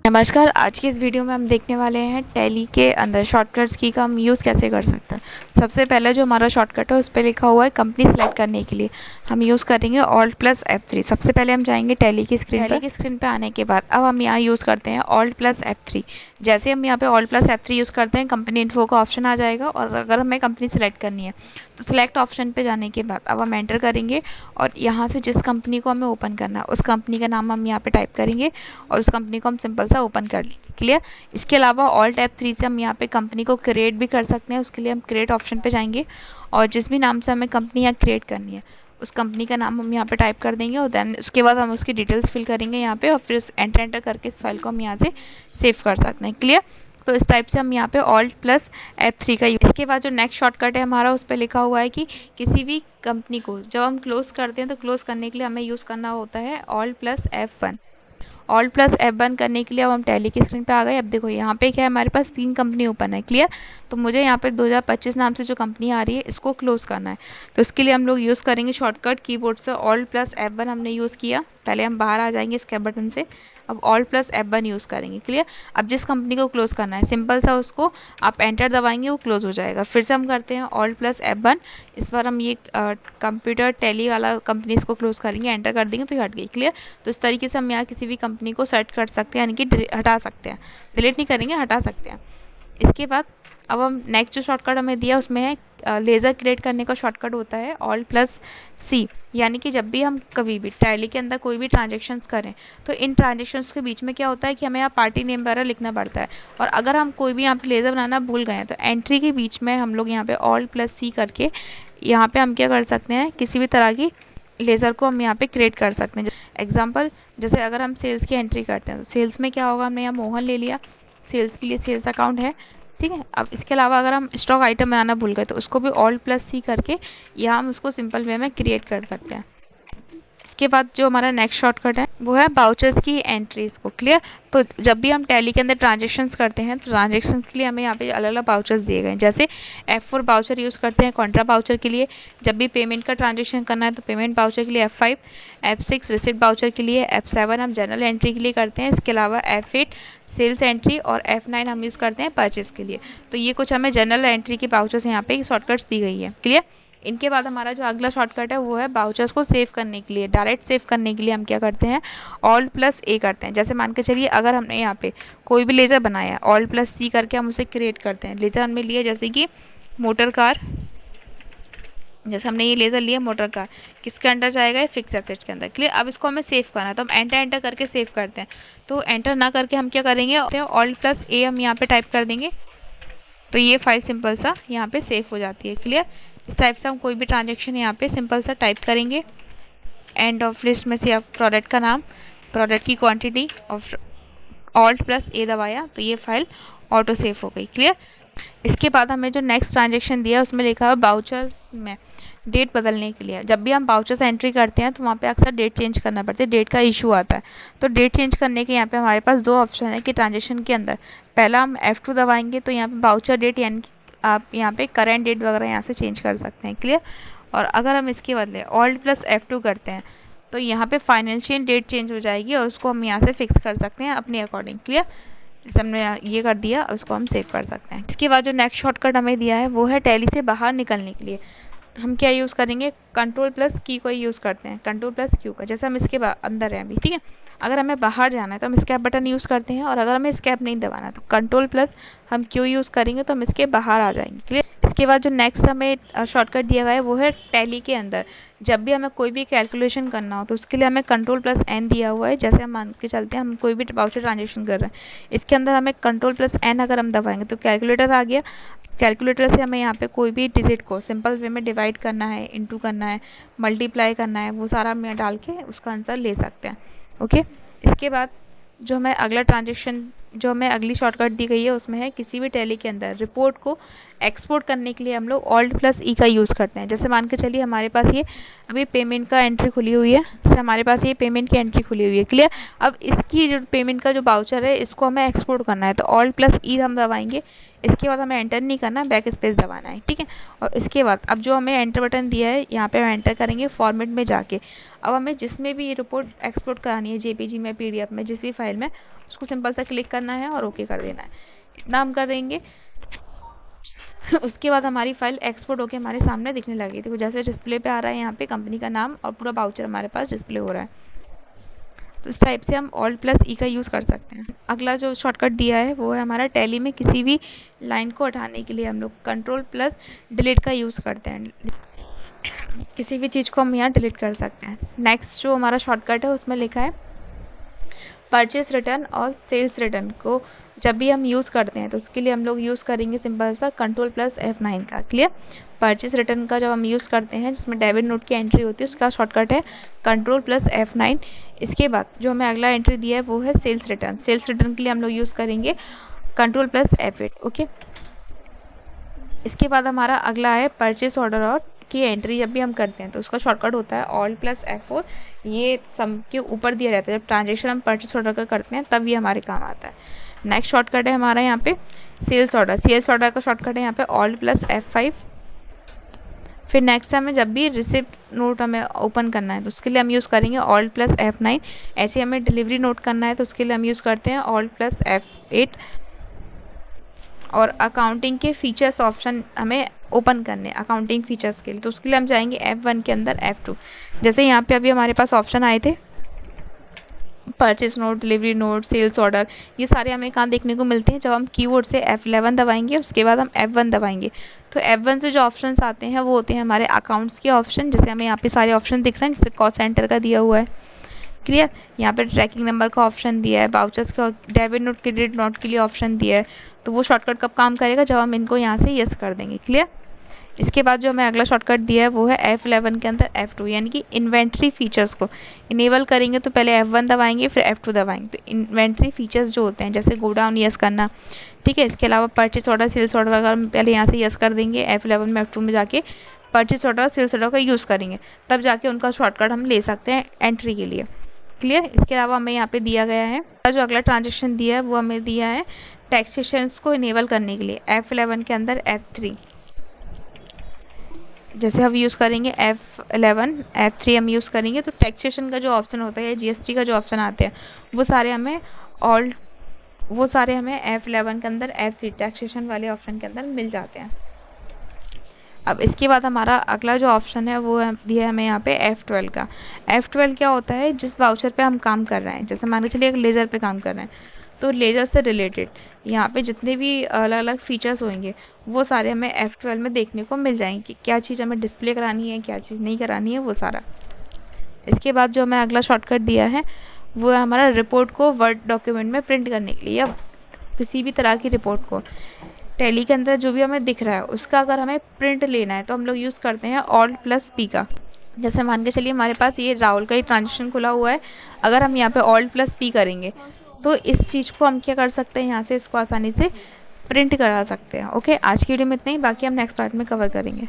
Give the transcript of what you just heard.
नमस्कार। आज की इस वीडियो में हम देखने वाले हैं टैली के अंदर शॉर्टकट्स की का हम यूज़ कैसे कर सकते हैं। सबसे पहले जो हमारा शॉर्टकट है उस पर लिखा हुआ है कंपनी सेलेक्ट करने के लिए हम यूज़ करेंगे ऑल्ट प्लस F3। सबसे पहले हम जाएंगे टैली की स्क्रीन पे आने के बाद अब हम यहाँ यूज़ करते हैं ऑल्ट प्लस F3। जैसे हम यहाँ पे ऑल्ट प्लस F3 यूज़ करते हैं कंपनी इन्फो का ऑप्शन आ जाएगा और अगर हमें कंपनी सेलेक्ट करनी है तो सिलेक्ट ऑप्शन पे जाने के बाद अब हम एंटर करेंगे और यहाँ से जिस कंपनी को हमें ओपन करना है उस कंपनी का नाम हम यहाँ पे टाइप करेंगे और उस कंपनी को हम सिंपल सा ओपन कर लेंगे। क्लियर। इसके अलावा ऑल्ट F3 से हम यहाँ पे कंपनी को क्रिएट भी कर सकते हैं। उसके लिए हम क्रिएट ऑप्शन पे जाएंगे और जिस भी नाम से हमें कंपनी यहाँ क्रिएट करनी है उस कंपनी का नाम हम यहाँ पे टाइप कर देंगे और देन उसके बाद हम उसकी डिटेल्स फिल करेंगे यहाँ पे और फिर एंटर करके इस फाइल को हम यहाँ से सेव कर सकते हैं। क्लियर। तो इस टाइप से हम यहाँ पे ऑल्ट प्लस F3 का इसके बाद जो नेक्स्ट शॉर्टकट है हमारा उस पर लिखा हुआ है कि किसी भी कंपनी को जब हम क्लोज करते हैं तो क्लोज करने के लिए हमें यूज़ करना होता है alt plus F1। Alt plus F1 करने के लिए अब हम टैली की स्क्रीन पे आ गए। अब देखो यहाँ पे क्या है, हमारे पास 3 कंपनी ओपन है। क्लियर। तो मुझे यहाँ पे 2025 नाम से जो कंपनी आ रही है इसको क्लोज करना है। तो इसके लिए हम लोग यूज़ करेंगे शॉर्टकट कीबोर्ड से ऑल्ट प्लस F1 हमने यूज़ किया। पहले हम बाहर आ जाएंगे इसके बटन से। अब ऑल्ट प्लस F1 यूज़ करेंगे। क्लियर। अब जिस कंपनी को क्लोज करना है सिंपल सा उसको आप एंटर दबाएंगे वो क्लोज हो जाएगा। फिर से हम करते हैं ऑल्ट प्लस F1। इस बार हम ये कंप्यूटर टैली वाला कंपनी इसको क्लोज करेंगे, एंटर कर देंगे तो ये हट गई। क्लियर। तो इस तरीके से हम यहाँ किसी भी कंपनी को सेट कर सकते हैं, यानी कि हटा सकते हैं। डिलीट नहीं करेंगे, हटा सकते हैं। इसके बाद अब हम नेक्स्ट जो शॉर्टकट हमें दिया उसमें है लेज़र क्रिएट करने का शॉर्टकट होता है ऑल्ट प्लस C। यानी कि जब भी हम कभी भी टैली के अंदर कोई भी ट्रांजेक्शन्स करें तो इन ट्रांजेक्शन्स के बीच में क्या होता है कि हमें यहाँ पार्टी नेम वगैरह लिखना पड़ता है। और अगर हम कोई भी यहाँ पे लेज़र बनाना भूल गए हैं तो एंट्री के बीच में हम लोग यहाँ पे ऑल्ट प्लस C करके यहाँ पे हम क्या कर सकते हैं, किसी भी तरह की लेज़र को हम यहाँ पे क्रिएट कर सकते हैं। एग्जाम्पल जैसे अगर हम सेल्स की एंट्री करते हैं तो सेल्स में क्या होगा, हमने यहाँ मोहन ले लिया, सेल्स के लिए सेल्स अकाउंट है। ठीक है। अब इसके अलावा अगर हम स्टॉक आइटम बनाना भूल गए तो उसको भी ऑल्ट प्लस C करके यहाँ हम उसको सिंपल वे में क्रिएट कर सकते हैं। इसके बाद जो हमारा नेक्स्ट शॉर्टकट है वो है बाउचर्स की एंट्रीज को। क्लियर। तो जब भी हम टैली के अंदर ट्रांजेक्शन्स करते हैं तो ट्रांजेक्शन्स के लिए हमें यहाँ पे अलग अलग बाउचर्स दिए गए हैं। जैसे F4 बाउचर यूज़ करते हैं कॉन्ट्रा बाउचर के लिए, जब भी पेमेंट का ट्रांजेक्शन करना है तो पेमेंट बाउचर के लिए F5, F6 रिसिप्ट बाउचर के लिए, F7 हम जनरल एंट्री के लिए करते हैं। इसके अलावा F8 सेल्स एंट्री और F9 हम यूज़ करते हैं परचेज के लिए। तो ये कुछ हमें जनरल एंट्री की बाउचर्स यहाँ पे शॉर्टकट्स दी गई है। क्लियर। इनके बाद हमारा जो अगला शॉर्टकट है वो है बाउचर्स को सेव करने के लिए। डायरेक्ट सेव करने के लिए हम क्या करते हैं, ऑल्ट प्लस A करते हैं। जैसे मान के चलिए अगर हमने यहाँ पे कोई भी लेज़र बनाया है ऑल्ट प्लस C करके हम उसे क्रिएट करते हैं। लेज़र हमने लिया जैसे कि मोटर कार, जैसे हमने ये लेज़र लिया मोटर कार, किसके अंडर जाएगा, ये फिक्स एसेट्स के अंदर। क्लियर। अब इसको हमें सेव करना है तो हम एंटर करके सेव करते हैं। तो एंटर ना करके हम क्या करेंगे, ऑल्ट प्लस A हम यहाँ पे टाइप कर देंगे तो ये फाइल सिंपल सा यहाँ पे सेव हो जाती है। क्लियर। इस टाइप से हम कोई भी ट्रांजेक्शन यहाँ पे सिंपल सा टाइप करेंगे। एंड ऑफ लिस्ट में से आप प्रोडक्ट का नाम, प्रोडक्ट की क्वांटिटी और ऑल्ट प्लस A दबाया तो ये फाइल ऑटो सेव हो गई। क्लियर। इसके बाद हमें जो नेक्स्ट ट्रांजेक्शन दिया उसमें लिखा है बाउचर्स में डेट बदलने के लिए। जब भी हम बाउचर्स एंट्री करते हैं तो वहाँ पे अक्सर डेट चेंज करना पड़ता है, डेट का इशू आता है। तो डेट चेंज करने के यहाँ पे हमारे पास दो ऑप्शन है कि ट्रांजेक्शन के अंदर पहला हम F2 दबाएंगे तो यहाँ पे बाउचर डेट यानी कि आप यहाँ पे करेंट डेट वगैरह यहाँ से चेंज कर सकते हैं। क्लियर। और अगर हम इसके बदले ऑल्ट प्लस F2 करते हैं तो यहाँ पे फाइनेंशियल डेट चेंज हो जाएगी और उसको हम यहाँ से फिक्स कर सकते हैं अपने अकॉर्डिंग। क्लियर। जैसे हमने ये कर दिया और उसको हम सेव कर सकते हैं। इसके बाद जो नेक्स्ट शॉर्टकट हमें दिया है वो है टैली से बाहर निकलने के लिए हम क्या यूज़ करेंगे, कंट्रोल प्लस की को यूज़ करते हैं, कंट्रोल प्लस क्यू का। जैसे हम इसके अंदर हैं अभी। ठीक है। अगर हमें बाहर जाना है तो हम स्केप बटन यूज़ करते हैं और अगर हमें स्केप नहीं दबाना तो कंट्रोल प्लस हम क्यू यूज़ करेंगे तो हम इसके बाहर आ जाएंगे। क्लियर। इसके बाद जो नेक्स्ट हमें शॉर्टकट दिया गया है वो है टैली के अंदर जब भी हमें कोई भी कैलकुलेशन करना हो तो उसके लिए हमें कंट्रोल प्लस N दिया हुआ है। जैसे हम मान के चलते हैं हम कोई भी बाउचर ट्रांजेक्शन कर रहे हैं, इसके अंदर हमें कंट्रोल प्लस N अगर हम दबाएंगे तो कैलकुलेटर आ गया। कैलकुलेटर से हमें यहाँ पे कोई भी डिजिट को सिंपल वे में डिवाइड करना है, इनटू करना है, मल्टीप्लाई करना है, वो सारा हम यहाँ डाल के उसका आंसर ले सकते हैं। ओके। इसके बाद जो हमें अगला ट्रांजेक्शन जो हमें अगली शॉर्टकट दी गई है उसमें है किसी भी टैली के अंदर रिपोर्ट को एक्सपोर्ट करने के लिए हम लोग ऑल्ट प्लस ई का यूज़ करते हैं। जैसे मान के चलिए हमारे पास ये अभी पेमेंट का एंट्री खुली हुई है, जैसे हमारे पास ये पेमेंट की एंट्री खुली हुई है, क्लियर। अब इसकी जो पेमेंट का जो बाउचर है इसको हमें एक्सपोर्ट करना है, तो ऑल्ट प्लस ई हम दबाएंगे। इसके बाद हमें एंटर नहीं करना, बैक स्पेस दबाना है, ठीक है। और इसके बाद अब जो हमें एंटर बटन दिया है यहाँ पे हम एंटर करेंगे फॉर्मेट में जाके। अब हमें जिसमें भी ये रिपोर्ट एक्सपोर्ट करानी है, जेपीजी में, पीडीएफ में, जिस भी फाइल में, उसको सिंपल सा क्लिक करना है और ओके कर देना है, इतना हम कर देंगे। उसके बाद हमारी फाइल एक्सपोर्ट होकर हमारे सामने दिखने लगी। देखो जैसे डिस्प्ले पे आ रहा है यहाँ पे कंपनी का नाम और पूरा बाउचर हमारे पास डिस्प्ले हो रहा है। तो इस टाइप से हम ऑल्ट प्लस ई का यूज़ कर सकते हैं। अगला जो शॉर्टकट दिया है वो है हमारा टैली में किसी भी लाइन को हटाने के लिए हम लोग कंट्रोल प्लस डिलीट का यूज़ करते हैं। किसी भी चीज़ को हम यहाँ डिलीट कर सकते हैं। नेक्स्ट जो हमारा शॉर्टकट है उसमें लिखा है परचेस रिटर्न और सेल्स रिटर्न को जब भी हम यूज़ करते हैं तो उसके लिए हम लोग यूज़ करेंगे सिंपल सा कंट्रोल प्लस F9 का, क्लियर। परचेस रिटर्न का जब हम यूज़ करते हैं जिसमें डेबिट नोट की एंट्री होती है उसका शॉर्टकट है कंट्रोल प्लस F9। इसके बाद जो हमें अगला एंट्री दिया है वो है सेल्स रिटर्न। सेल्स रिटर्न के लिए हम लोग यूज़ करेंगे कंट्रोल प्लस F8, ओके। इसके बाद हमारा अगला है परचेस ऑर्डर और की एंट्री जब भी हम करते हैं तो उसका शॉर्टकट होता है ऑल्ट प्लस F4। ये सम के ऊपर दिया रहता है, जब ट्रांजेक्शन हम परचेस ऑर्डर का करते हैं तब ये हमारे काम आता है। नेक्स्ट शॉर्टकट है हमारा यहाँ पे सेल्स ऑर्डर। सेल्स ऑर्डर का शॉर्टकट है यहाँ पे ऑल्ट प्लस F5। फिर नेक्स्ट हमें जब भी रिसिप्ट नोट हमें ओपन करना है तो उसके लिए हम यूज़ करेंगे ऑल्ट प्लस F9। ऐसे हमें डिलीवरी नोट करना है तो उसके लिए हम यूज़ करते हैं ऑल्ट प्लस F8। और अकाउंटिंग के फीचर्स ऑप्शन हमें ओपन करने अकाउंटिंग फीचर्स के लिए तो उसके लिए हम जाएंगे F1 के अंदर F2। जैसे यहाँ पे अभी हमारे पास ऑप्शन आए थे purchase note, delivery note, sales order, ये सारे हमें कहाँ देखने को मिलते हैं जब हम कीबोर्ड से F11 दबाएंगे उसके बाद हम F1 दबाएंगे। तो F1 से जो ऑप्शंस आते हैं वो होते हैं हमारे अकाउंट्स के ऑप्शन। जैसे हमें यहाँ पे सारे ऑप्शन दिख रहे हैं, जैसे कॉस्ट सेंटर का दिया हुआ है, क्लियर। यहाँ पे ट्रैकिंग नंबर का ऑप्शन दिया है, बाउचर्स का, डेबिट नोट, क्रेडिट नोट के लिए ऑप्शन दिया है। तो वो शॉर्टकट कब काम करेगा जब हम इनको यहाँ से यस कर देंगे, क्लियर। इसके बाद जो हमें अगला शॉर्टकट दिया है वो है F11 के अंदर F2, यानी कि इन्वेंट्री फीचर्स को इनेबल करेंगे तो पहले F1 दबाएंगे फिर F2 दबाएंगे। तो इन्वेंट्री फीचर्स जो होते हैं जैसे गो डाउन यस करना, ठीक है। इसके अलावा परचेस ऑर्डर, सेल्स ऑर्डर अगर हम पहले यहाँ से यस कर देंगे F11 में, F2 में जाके परचेस ऑर्डर, सेल्स ऑर्डर का यूज़ करेंगे तब जाके उनका शॉर्टकट हम ले सकते हैं एंट्री के लिए, क्लियर। इसके अलावा हमें यहाँ पे दिया गया है जो अगला ट्रांजेक्शन दिया है वो हमें दिया है टैक्सेशंस को इनेबल करने के लिए F11 के अंदर F3। जैसे हम यूज़ करेंगे F11, F3 हम यूज़ करेंगे तो टैक्सेशन का जो ऑप्शन होता है या GST का जो ऑप्शन आते हैं वो सारे हमें F11 के अंदर F3 टैक्सेशन वाले ऑप्शन के अंदर मिल जाते हैं। अब इसके बाद हमारा अगला जो ऑप्शन है वो दिया है हमें यहाँ पे F12 का। F12 क्या होता है, जिस वाउचर पे हम काम कर रहे हैं, जैसे मान के चलिए एक लेज़र पे काम कर रहे हैं तो लेज़र से रिलेटेड यहाँ पे जितने भी अलग अलग फीचर्स होंगे वो सारे हमें F12 में देखने को मिल जाएंगे कि क्या चीज़ हमें डिस्प्ले करानी है, क्या चीज़ नहीं करानी है, वो सारा। इसके बाद जो हमें अगला शॉर्टकट दिया है वो है हमारा रिपोर्ट को वर्ड डॉक्यूमेंट में प्रिंट करने के लिए या किसी भी तरह की रिपोर्ट को टैली के अंदर जो भी हमें दिख रहा है उसका अगर हमें प्रिंट लेना है तो हम लोग यूज़ करते हैं ऑल्ट प्लस P का। जैसे मान के चलिए हमारे पास ये राहुल का ही ट्रांजेक्शन खुला हुआ है, अगर हम यहाँ पे ऑल्ट प्लस P करेंगे तो इस चीज़ को हम क्या कर सकते हैं, यहाँ से इसको आसानी से प्रिंट करा सकते हैं। ओके, आज की वीडियो में इतना ही, बाकी हम नेक्स्ट पार्ट में कवर करेंगे।